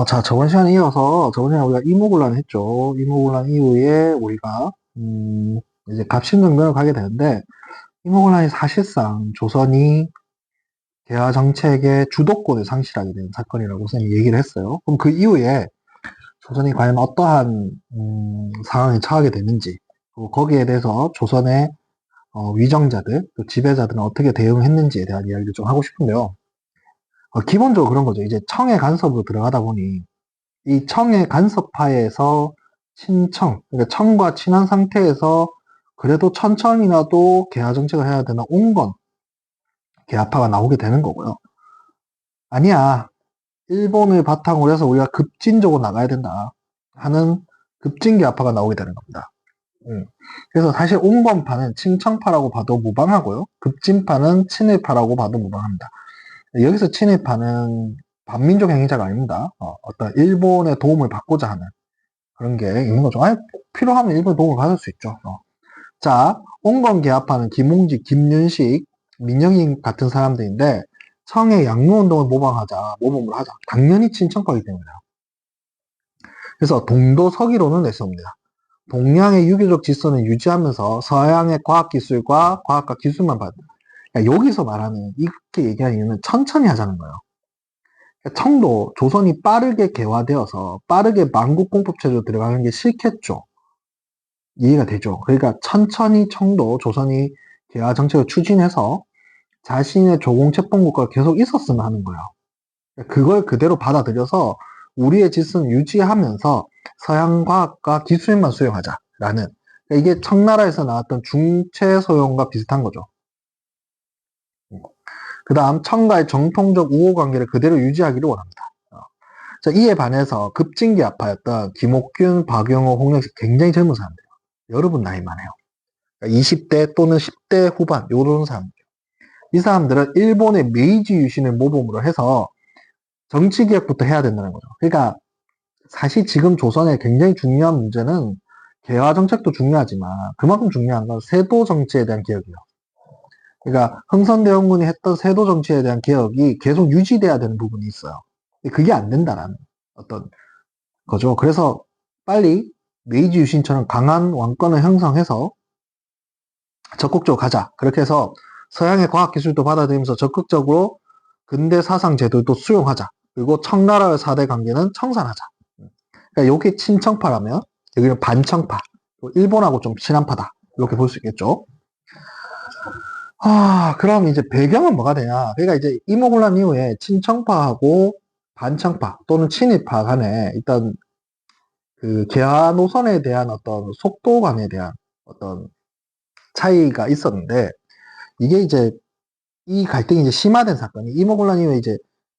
자, 저번 시간에 이어서, 저번 시간에 우리가 이모군란 했죠. 이모군란 이후에 우리가, 이제 갑신정변을 가게 되는데, 이모군란이 사실상 조선이 개화 정책의 주도권을 상실하게 된 사건이라고 선생님이 얘기를 했어요. 그럼 그 이후에 조선이 과연 어떠한, 상황에 처하게 됐는지, 그리고 거기에 대해서 조선의 위정자들, 또 지배자들은 어떻게 대응했는지에 대한 이야기를 좀 하고 싶은데요. 기본적으로 그런 거죠. 이제 청의 간섭으로 들어가다 보니, 이 청의 간섭하에서 친청, 그러니까 청과 친한 상태에서 그래도 천천히라도 개화 정책을 해야 되나 온건 개화파가 나오게 되는 거고요. 아니야, 일본을 바탕으로 해서 우리가 급진적으로 나가야 된다 하는 급진 개화파가 나오게 되는 겁니다. 그래서 사실 온건파는 친청파라고 봐도 무방하고요. 급진파는 친일파라고 봐도 무방합니다. 여기서 친일파는 반민족 행위자가 아닙니다. 어떤 일본의 도움을 받고자 하는 그런 게 있는 거죠. 아니, 필요하면 일본 도움을 받을 수 있죠. 자, 온건개합파는 김홍지, 김윤식, 민영인 같은 사람들인데 청의 양로운동을 모범을 하자. 당연히 친청파이기 때문이에요. 그래서 동도 서기론을 냈습니다. 동양의 유교적 질서는 유지하면서 서양의 과학기술과 과학과 기술만 받는. 그러니까 여기서 말하는 이렇게 얘기하는 이유는 천천히 하자는 거예요. 그러니까 청도 조선이 빠르게 개화되어서 빠르게 만국공법체제로 들어가는 게 싫겠죠. 이해가 되죠. 그러니까 천천히 청도 조선이 개화 정책을 추진해서 자신의 조공채권 국가가 계속 있었으면 하는 거예요. 그걸 그대로 받아들여서 우리의 질서는 유지하면서 서양 과학과 기술만 수용하자라는, 그러니까 이게 청나라에서 나왔던 중체소용과 비슷한 거죠. 그 다음 청과의 정통적 우호 관계를 그대로 유지하기를 원합니다. 자, 이에 반해서 급진기아파였던 김옥균, 박용호, 홍영식 굉장히 젊은 사람들이에요. 여러분 나이만 해요. 20대 또는 10대 후반 요런 사람들. 이 사람들은 일본의 메이지 유신을 모범으로 해서 정치개혁부터 해야 된다는 거죠. 그러니까 사실 지금 조선의 굉장히 중요한 문제는 개화 정책도 중요하지만 그만큼 중요한 건 세도 정치에 대한 개혁이에요. 그러니까 흥선대원군이 했던 세도 정치에 대한 개혁이 계속 유지돼야 되는 부분이 있어요. 그게 안 된다라는 어떤 거죠. 그래서 빨리 메이지 유신처럼 강한 왕권을 형성해서 적극적으로 가자. 그렇게 해서 서양의 과학기술도 받아들이면서 적극적으로 근대 사상 제도도 수용하자. 그리고 청나라의 4대 관계는 청산하자. 그러니까 여기 친청파라면 여기는 반청파. 일본하고 좀 친한파다. 이렇게 볼 수 있겠죠. 그럼 이제 배경은 뭐가 되냐. 그러니까 이제 이모군란 이후에 친청파하고 반청파 또는 친일파 간에 일단 그 개화 노선에 대한 어떤 속도감에 대한 어떤 차이가 있었는데 이게 이제 이 갈등이 이제 심화된 사건이 이모군란 이후에 이제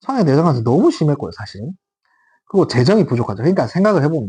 청해 내정관에서 너무 심했고요, 사실. 그리고 재정이 부족하죠. 그러니까 생각을 해보면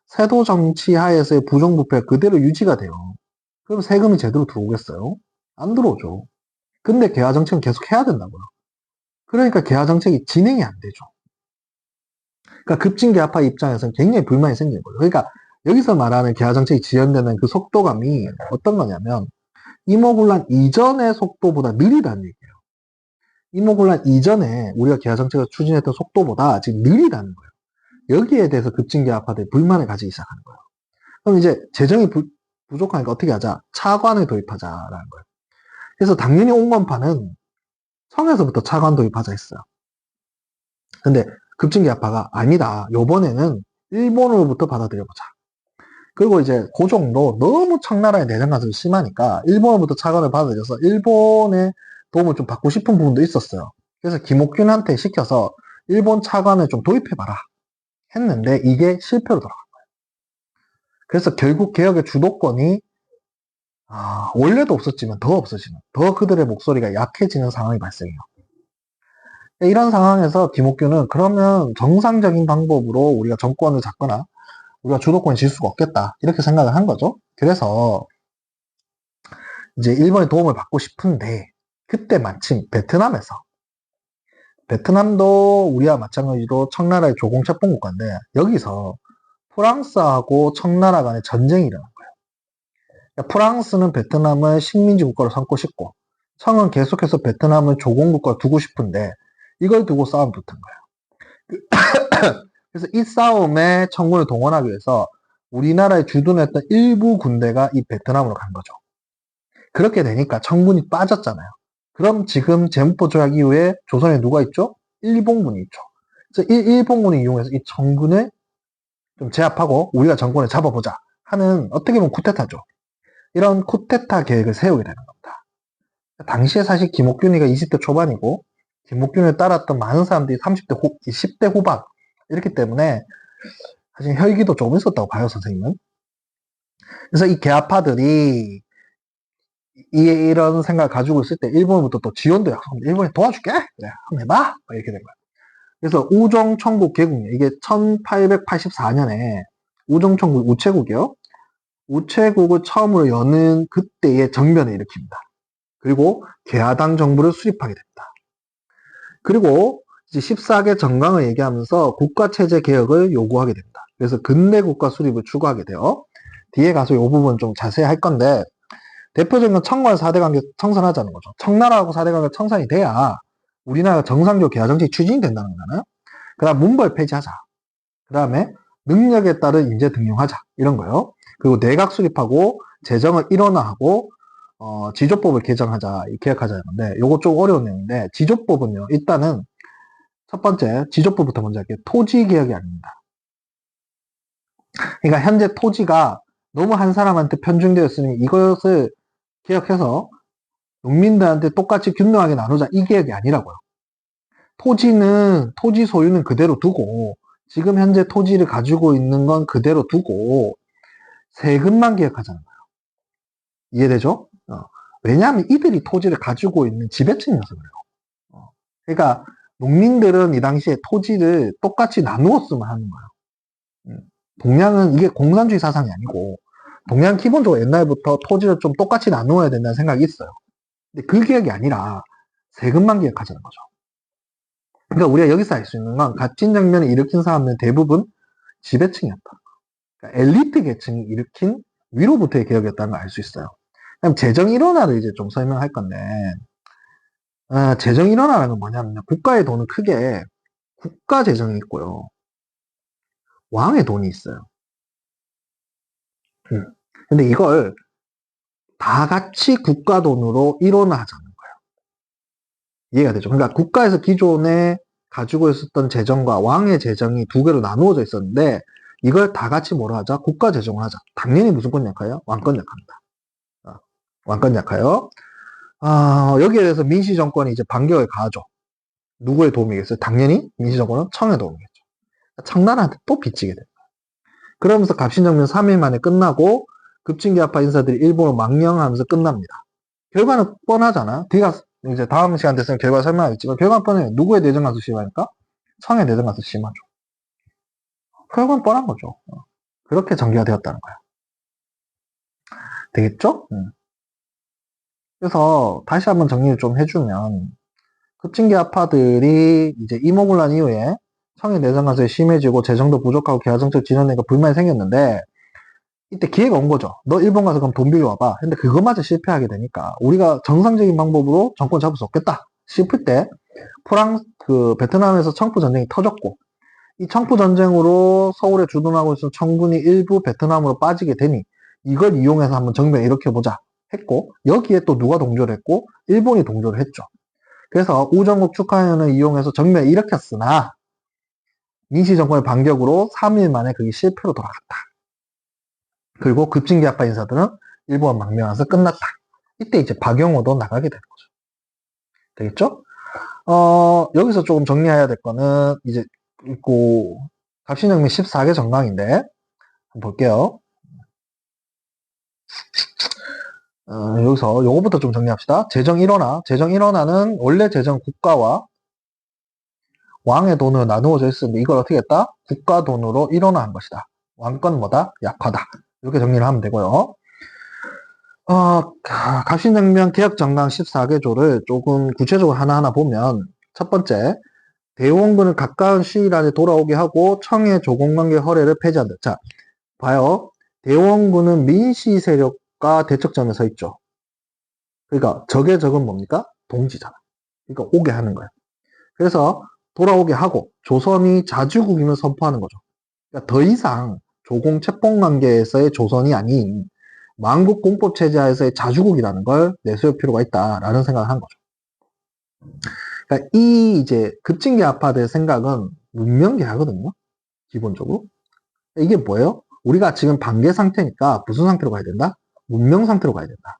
세도 정치 하에서의 부정부패가 그대로 유지가 돼요. 그럼 세금이 제대로 들어오겠어요? 안 들어오죠. 근데 개화 정책은 계속 해야 된다고요. 그러니까 개화 정책이 진행이 안 되죠. 그러니까 급진개화파 입장에서는 굉장히 불만이 생기는 거죠. 그러니까 여기서 말하는 개화 정책이 지연되는 그 속도감이 어떤 거냐면 이모군란 이전의 속도보다 느리다는 얘기예요. 이모군란 이전에 우리가 개화 정책을 추진했던 속도보다 지금 느리다는 거예요. 여기에 대해서 급진개화파들이 불만을 가지기 시작하는 거예요. 그럼 이제 재정이 부족하니까 어떻게 하자? 차관을 도입하자라는 거예요. 그래서 당연히 온건파는 청에서부터 차관 도입하자 했어요. 근데 급진개화파가 아니다. 요번에는 일본으로부터 받아들여보자. 그리고 이제 고종도 너무 청나라의 내정 간섭이 심하니까 일본으로부터 차관을 받아들여서 일본의 도움을 좀 받고 싶은 부분도 있었어요. 그래서 김옥균한테 시켜서 일본 차관을 좀 도입해봐라 했는데 이게 실패로 돌아간 거예요. 그래서 결국 개혁의 주도권이 원래도 없었지만 더 없어지는, 더 그들의 목소리가 약해지는 상황이 발생해요. 이런 상황에서 김옥균은 그러면 정상적인 방법으로 우리가 정권을 잡거나 우리가 주도권을 질 수가 없겠다 이렇게 생각을 한 거죠. 그래서 이제 일본의 도움을 받고 싶은데 그때 마침 베트남도 우리와 마찬가지로 청나라의 조공채권 국가인데 여기서 프랑스하고 청나라 간의 전쟁이 일어난 거예요. 그러니까 프랑스는 베트남을 식민지 국가로 삼고 싶고 청은 계속해서 베트남을 조공국가로 두고 싶은데 이걸 두고 싸움 붙은 거예요. 그래서 이 싸움에 청군을 동원하기 위해서 우리나라에 주둔했던 일부 군대가 이 베트남으로 간 거죠. 그렇게 되니까 청군이 빠졌잖아요. 그럼 지금 제무포 조약 이후에 조선에 누가 있죠? 일본군이 있죠. 그래서 이 일본군을 이용해서 이 청군을 좀 제압하고 우리가 정권을 잡아보자 하는 어떻게 보면 쿠데타죠. 이런 쿠데타 계획을 세우게 되는 겁니다. 당시에 사실 김옥균이가 20대 초반이고 김옥균을 따랐던 많은 사람들이 30대 10대 후반 이렇기 때문에 사실 혈기도 조금 있었다고 봐요, 선생님은. 그래서 이 계아파들이 이런 생각을 가지고 있을 때 일본부터 또 지원도 약속합니다. 일본이 도와줄게? 그래, 한번 해봐? 이렇게 된 거예요. 그래서 우종청국 개국이에요. 이게 1884년에 우종청국 우체국이요. 우체국을 처음으로 여는 그때의 정변을 일으킵니다. 그리고 계하당 정부를 수립하게 됩니다. 그리고 이제 14개 정강을 얘기하면서 국가체제 개혁을 요구하게 됩니다. 그래서 근대 국가 수립을 추구하게 돼요. 뒤에 가서 이 부분 좀 자세히 할 건데 대표적인 건 청과의 4대 관계 청산하자는 거죠. 청나라하고 4대 관계 청산이 돼야 우리나라가 정상적으로 계하 정책이 추진이 된다는 거잖아요. 그 다음 문벌 폐지하자. 그 다음에 능력에 따른 인재 등용하자. 이런 거요. 그리고 내각 수립하고 재정을 일원화하고 지조법을 개정하자, 개혁하자는 건데 요거 좀 어려운 내용인데 지조법은요. 일단은 첫 번째 지조법부터 먼저 할게요. 토지 개혁이 아닙니다. 그러니까 현재 토지가 너무 한 사람한테 편중되었으니 이것을 개혁해서 농민들한테 똑같이 균등하게 나누자 이 개혁이 아니라고요. 토지 소유는 그대로 두고 지금 현재 토지를 가지고 있는 건 그대로 두고 세금만 개혁하자는 거예요. 이해되죠? 왜냐하면 이들이 토지를 가지고 있는 지배층이어서 그래요. 그러니까 농민들은 이 당시에 토지를 똑같이 나누었으면 하는 거예요. 동양은 이게 공산주의 사상이 아니고 동양 기본적으로 옛날부터 토지를 좀 똑같이 나누어야 된다는 생각이 있어요. 근데 그 개혁이 아니라 세금만 개혁하자는 거죠. 그러니까 우리가 여기서 알 수 있는 건 갓진 장면을 일으킨 사람들은 대부분 지배층이었다. 그러니까 엘리트 계층이 일으킨 위로부터의 개혁이었다는 걸 알 수 있어요. 그럼 재정 일원화를 이제 좀 설명할 건데 재정 일원화라는 건 뭐냐면 국가의 돈은 크게 국가 재정이 있고요. 왕의 돈이 있어요. 근데 이걸 다 같이 국가 돈으로 일원화하자는 거예요. 이해가 되죠? 그러니까 국가에서 기존에 가지고 있었던 재정과 왕의 재정이 두 개로 나누어져 있었는데 이걸 다 같이 뭐라 하자? 국가 재정을 하자. 당연히 무슨 권 약화요? 왕권 약화입니다. 왕권 약화요. 여기에 대해서 민시정권이 이제 반격을 가하죠. 누구의 도움이겠어요? 당연히 민시정권은 청의 도움이겠죠. 청나라한테 또 빚지게 됩니다. 그러면서 갑신정변 3일 만에 끝나고 급진계합파 인사들이 일본을 망령하면서 끝납니다. 결과는 뻔하잖아. 뒤가 이제 다음 시간 됐으면 결과 설명하겠지만 결과는 뻔해요. 누구의 내정 가서 심하니까? 청의 내정 가서 심하죠. 결과는 뻔한 거죠. 그렇게 전개가 되었다는 거야. 되겠죠? 그래서 다시 한번 정리를 좀 해주면 급진계합파들이 이제 이모군란 이후에 청의 내정 가서에 심해지고 재정도 부족하고 계하정책 진행되니까 불만이 생겼는데 이때 기회가 온 거죠. 너 일본 가서 그럼 돈 빌려와봐. 근데 그것마저 실패하게 되니까 우리가 정상적인 방법으로 정권 잡을 수 없겠다 싶을 때 베트남에서 청포 전쟁이 터졌고 이 청포 전쟁으로 서울에 주둔하고 있던 청군이 일부 베트남으로 빠지게 되니 이걸 이용해서 한번 정변을 일으켜보자 했고 여기에 또 누가 동조를 했고 일본이 동조를 했죠. 그래서 우정국 축하연을 이용해서 정변을 일으켰으나 민시정권의 반격으로 3일 만에 그게 실패로 돌아갔다. 그리고 급진계합파 인사들은 일본 망명해서 끝났다. 이때 이제 박용호도 나가게 되는 거죠. 되겠죠? 여기서 조금 정리해야 될 거는 이제 있고 갑신정민 14개 정강인데 한번 볼게요. 여기서 요거부터 좀 정리합시다. 재정 일원화. 재정 일원화는 원래 재정 국가와 왕의 돈으로 나누어져 있었는데 이걸 어떻게 했다? 국가 돈으로 일원화한 것이다. 왕권 뭐다? 약화다. 이렇게 정리를 하면 되고요. 갑신정변 개혁정강 14개조를 조금 구체적으로 하나하나 보면 첫 번째, 대원군을 가까운 시일 안에 돌아오게 하고 청의 조공관계 허례를 폐지한다. 자, 봐요. 대원군은 민시 세력과 대척점에 서 있죠. 그러니까 적의 적은 뭡니까? 동지잖아. 그러니까 오게 하는 거예요. 그래서 돌아오게 하고 조선이 자주국임을 선포하는 거죠. 그러니까 더 이상 조공 채봉 관계에서의 조선이 아닌 만국 공법 체제 하에서의 자주국이라는 걸 내세울 필요가 있다라는 생각을 한 거죠. 그러니까 이 이제 급진계합화될 생각은 문명계하거든요. 기본적으로. 이게 뭐예요? 우리가 지금 반계 상태니까 무슨 상태로 가야 된다? 문명 상태로 가야 된다.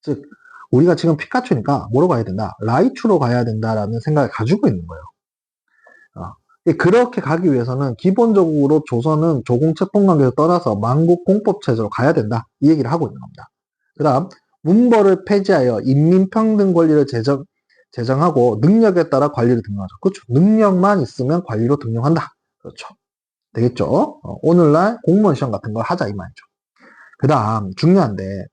즉 우리가 지금 피카츄니까 뭐로 가야 된다? 라이츄로 가야 된다라는 생각을 가지고 있는 거예요. 그렇게 가기 위해서는 기본적으로 조선은 조공채pon관계에서 떠나서 만국 공법체제로 가야 된다. 이 얘기를 하고 있는 겁니다. 그 다음 문벌을 폐지하여 인민평등 권리를 제정하고 능력에 따라 관리를 등용하죠. 그렇죠. 능력만 있으면 관리로 등용한다. 그렇죠. 되겠죠. 오늘날 공무원 시험 같은 걸 하자 이 말이죠. 그 다음 중요한데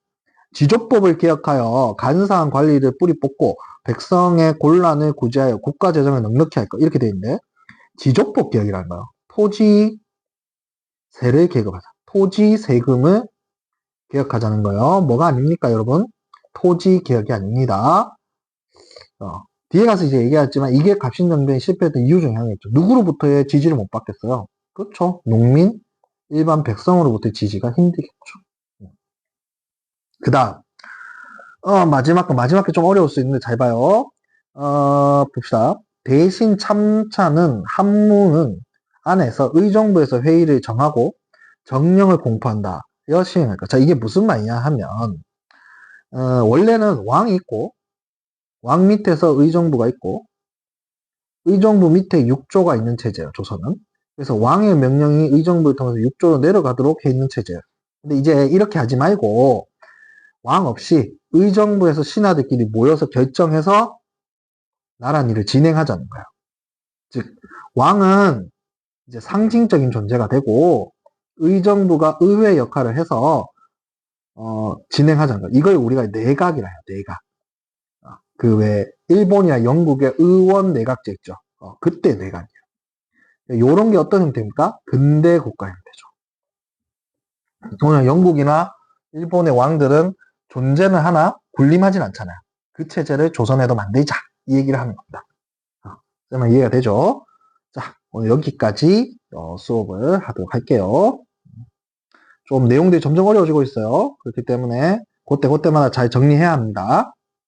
지조법을 개혁하여 간사한 관리를 뿌리 뽑고 백성의 곤란을 구제하여 국가 재정을 넉넉히 할 것 이렇게 되어 있는데 지조법 개혁이라는 거예요. 토지세를 개혁하자. 토지 세금을 개혁하자는 거예요. 뭐가 아닙니까 여러분? 토지 개혁이 아닙니다. 뒤에 가서 이제 얘기하지만 이게 갑신정변이 실패했던 이유 중에 하나겠죠. 누구로부터의 지지를 못 받겠어요? 그렇죠. 농민, 일반 백성으로부터의 지지가 힘들겠죠. 그 다음 마지막에 좀 어려울 수 있는데 잘 봐요. 봅시다. 대신 참차는 한무는 안에서 의정부에서 회의를 정하고 정령을 공포한다. 여 시행할 것. 자, 이게 무슨 말이냐 하면 원래는 왕이 있고 왕 밑에서 의정부가 있고 의정부 밑에 육조가 있는 체제예요. 조선은. 그래서 왕의 명령이 의정부를 통해서 육조로 내려가도록 해 있는 체제예요. 근데 이제 이렇게 하지 말고 왕 없이 의정부에서 신하들끼리 모여서 결정해서 나라 일을 진행하자는 거예요. 즉 왕은 이제 상징적인 존재가 되고 의정부가 의회 역할을 해서 진행하자는 거예요. 이걸 우리가 내각이라 해요. 내각. 그 왜 일본이나 영국의 의원 내각제 있죠. 그때 내각이에요. 요런 게 어떤 형태입니까? 근대 국가 형태죠. 오늘 영국이나 일본의 왕들은 존재는 하나 군림하진 않잖아요. 그 체제를 조선에도 만들자 이 얘기를 하는 겁니다. 그러면 이해가 되죠? 자, 오늘 여기까지 수업을 하도록 할게요. 좀 내용들이 점점 어려워지고 있어요. 그렇기 때문에 그때마다 잘 정리해야 합니다.